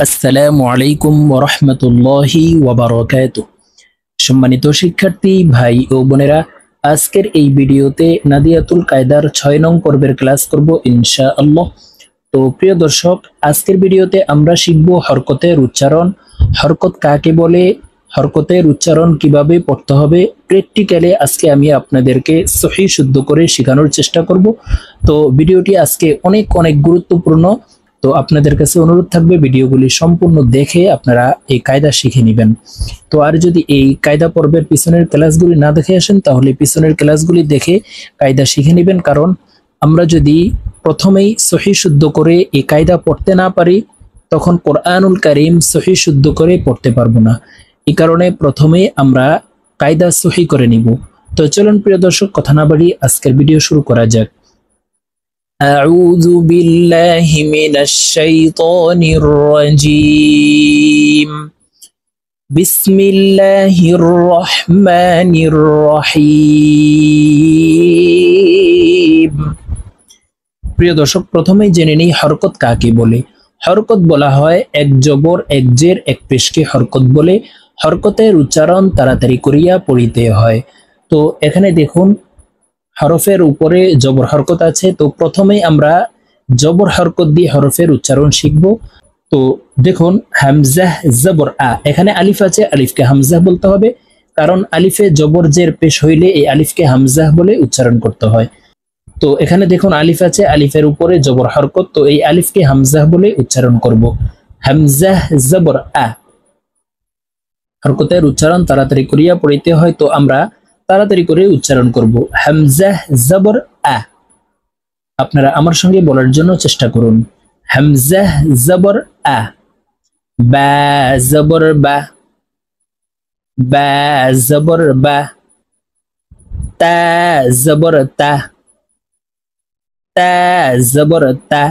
আসসালামু আলাইকুম ওয়া রাহমাতুল্লাহি ওয়া বারাকাতুহু। সম্মানিত শিক্ষার্থী ভাই ও বোনেরা, আজকের এই ভিডিওতে নাদিয়াতুল কায়দার 6 নং পর্বের ক্লাস করব ইনশাআল্লাহ। তো প্রিয় দর্শক, আজকের ভিডিওতে আমরা শিখব হরকতের উচ্চারণ, হরকত কাকে বলে, হরকতের উচ্চারণ কিভাবে পড়তে হবে। প্র্যাকটিক্যালি আজকে আমি আপনাদেরকে সহি শুদ্ধ করে শেখানোর চেষ্টা করব। তো ভিডিওটি আজকে অনেক অনেক গুরুত্বপূর্ণ। তো আপনাদের কাছে অনুরোধ থাকবে ভিডিওগুলি সম্পূর্ণ দেখে আপনারা এই কায়দা শিখে নেবেন। তো আর যদি এই কায়দা পর্বের পিছনের ক্লাসগুলি না দেখে আসেন, তাহলে পিছনের ক্লাসগুলি দেখে কায়দা শিখে নেবেন। কারণ আমরা যদি প্রথমেই সহি শুদ্ধ করে এই কায়দা পড়তে না পারি, তখন কোরআনুল কারীম সহি শুদ্ধ করে পড়তে পারবো না। এই কারণে প্রথমেই আমরা কায়দা সহি করে নিব। তো চলুন প্রিয় দর্শক, কথা না বাড়িয়ে আজকের ভিডিও শুরু করা যাক। أعوذ بالله من الشيطان الرجيم بسم الله الرحمن الرحيم। প্রিয় দর্শক, প্রথমেই জেনে নেই হরকত কাকে বলে। হরকত বলা হয় এক জবর এক জের এক পেশকে হরকত বলে। হরকতের উচ্চারণ তাড়াতাড়ি করিয়া পড়িতে হয়। তো এখানে দেখুন, হরফের উপরে জবর হরকত আছে। তো প্রথমেই আমরা জবর হরকত দিয়ে হরফের উচ্চারণ শিখব। তো দেখুন, হামজাহ জবর আ, এখানে আলিফ আছে, আলিফকে হামজাহ বলতে হবে। কারণ আলিফে জবর জের পেশ হইলে এই আলিফকে হামজাহ বলে উচ্চারণ করতে হয়। তো এখানে দেখুন আলিফ আছে, আলিফের উপরে জবর হরকত, তো এই আলিফকে হামজাহ বলে উচ্চারণ করব। হামজাহ জবর আ। হরকতের উচ্চারণ তাড়াতাড়ি করিয়া পড়িতে হয়, তো আমরা তাড়াতাড়ি করে উচ্চারণ করব। হামজাহ জবর আ। আপনারা আমার সঙ্গে বলার জন্য চেষ্টা করুন। হামজাহ জবর আ। বা জবর বা। বা জবর বা। তা জবর তা। তা জবর তা।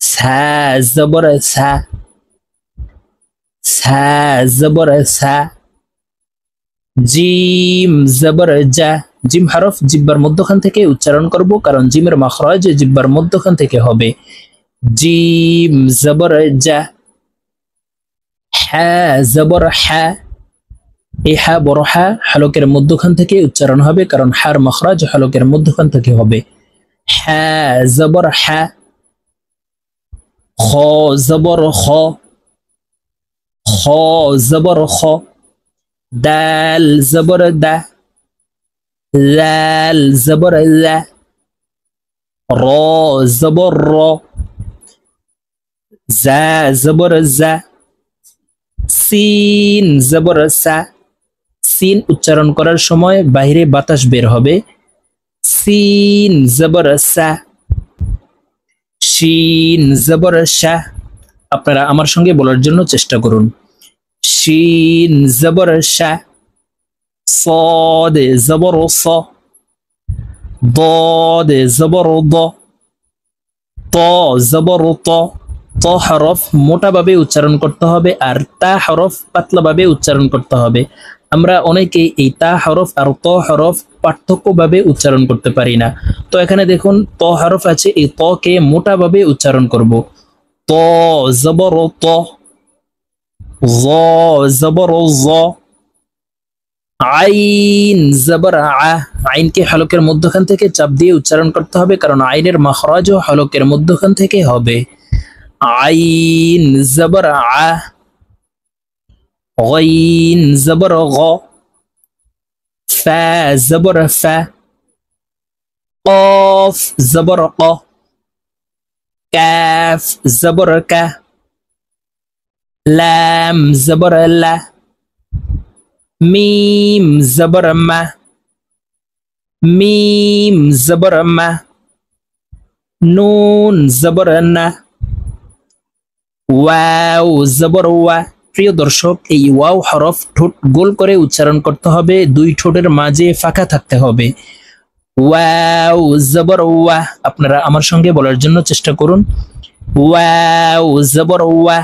সা জবর সা। সা জবর সা। জিম জবর জা। জিম হরফ জিহ্বার মধ্যখান থেকে উচ্চারণ করব, কারণ জিমের মাখরাজ জিহ্বার মধ্যখান থেকে হবে। জিম জবর জা। হা জবর হা। এই হা বড় হা হলকের মধ্যখান থেকে উচ্চারণ হবে, কারণ হার মাখরাজ হলকের মধ্যখান থেকে হবে। হা জবর হা। খ জবর খ। খ জবর খ। দাল জবর দা। লাল জবর লা। র জবর র। জা জবর জা। সিন জবর সা। সিন উচ্চারণ করার সময় বাইরে বাতাস বের হবে। সিন জবর সা। শিন জবর শা। আপনারা আমার সঙ্গে বলার জন্য চেষ্টা করুন। শিন জবর শা। صاد زبر ص। ضاد زبر ض। ত জবর ত। ত হরফ মোটাভাবে উচ্চারণ করতে হবে, আর তা হরফ পাতলাভাবে উচ্চারণ করতে হবে। আমরা অনেকে এই তা হরফ আর ত হরফ পার্থক্যভাবে উচ্চারণ করতে পারি না। তো এখানে দেখুন ত হরফ আছে, এই ত কে মোটাভাবে উচ্চারণ করব। ত জবর ত। জ জবর জ। আইন জবর আ। আইনকে হলকের মধ্যখান থেকে চাপ দিয়ে উচ্চারণ করতে হবে, কারণ আইনের মাখরাজও হলকের মধ্যখান থেকে হবে। আইন জবর আ। গাইন জবর গ। ফা জবর ফা। قاف জবর ক। কাফ জবর কা। লাম জবর লা। মিম জবর মা। মিম জবর মা। নুন জবর না। ওয়াও জবর ওয়া। প্রিয় দর্শক, এই ওয়াও হরফ ঠোঁট গোল করে উচ্চারণ করতে হবে, দুই ঠোঁটের মাঝে ফাঁকা থাকতে হবে। ওয়াও জবর ওয়া। আপনারা আমার সঙ্গে বলার জন্য চেষ্টা করুন। ওয়াও জবর ওয়া।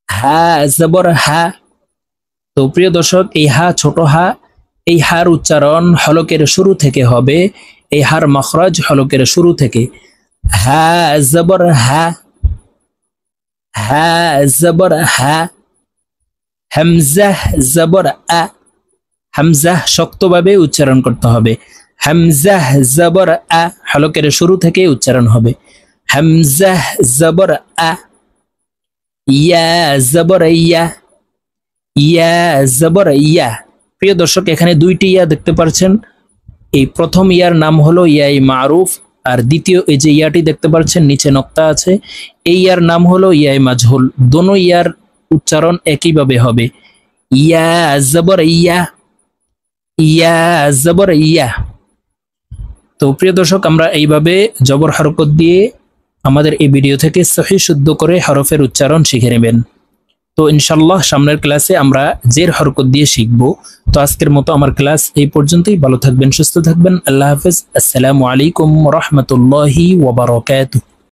হা জবর হা। তো প্রিয় দর্শক, এই হা ছোট হা, এই হার উচ্চারণ হলকের শুরু থেকে হবে। এই হার মাখরাজ হলকের শুরু থেকে। হা জবর হা। হা জবর হা, হামজা জবর আ, হামজা শক্তভাবে উচ্চারণ করতে হবে। হামজা জবর আ, হলকের শুরু থেকে উচ্চারণ হবে। হামজা জবর আ, ইয়া জবর ইয়া, ইয়া জবর ইয়া। প্রিয় দর্শক, এখানে দুইটি ইয়া দেখতে পাচ্ছেন। এই প্রথম ইয়ার নাম হলো ইয়াই মারুফ, আর দ্বিতীয় এই যে ইয়াটি দেখতে পাচ্ছেন নিচে নক্তা আছে, এই ইয়ার নাম হলো ইয়াই মাজহুল। দোনো ইয়ার উচ্চারণ একইভাবে হবে, ইয়া জবর ইয়া, ইয়া জবর ইয়া। তো প্রিয় দর্শক, আমরা এইভাবে জবর হরকত দিয়ে আমাদের এই ভিডিও থেকে সহি শুদ্ধ করে হরফের উচ্চারণ শিখে নেবেন। তো ইনশাল্লাহ সামনের ক্লাসে আমরা জের হরকত দিয়ে শিখব। তো আজকের মতো আমার ক্লাস এই পর্যন্তই। ভালো থাকবেন, সুস্থ থাকবেন। আল্লাহ হাফেজ। আসসালামু আলাইকুম ওয়া রাহমাতুল্লাহি ওয়া বারাকাতুহু।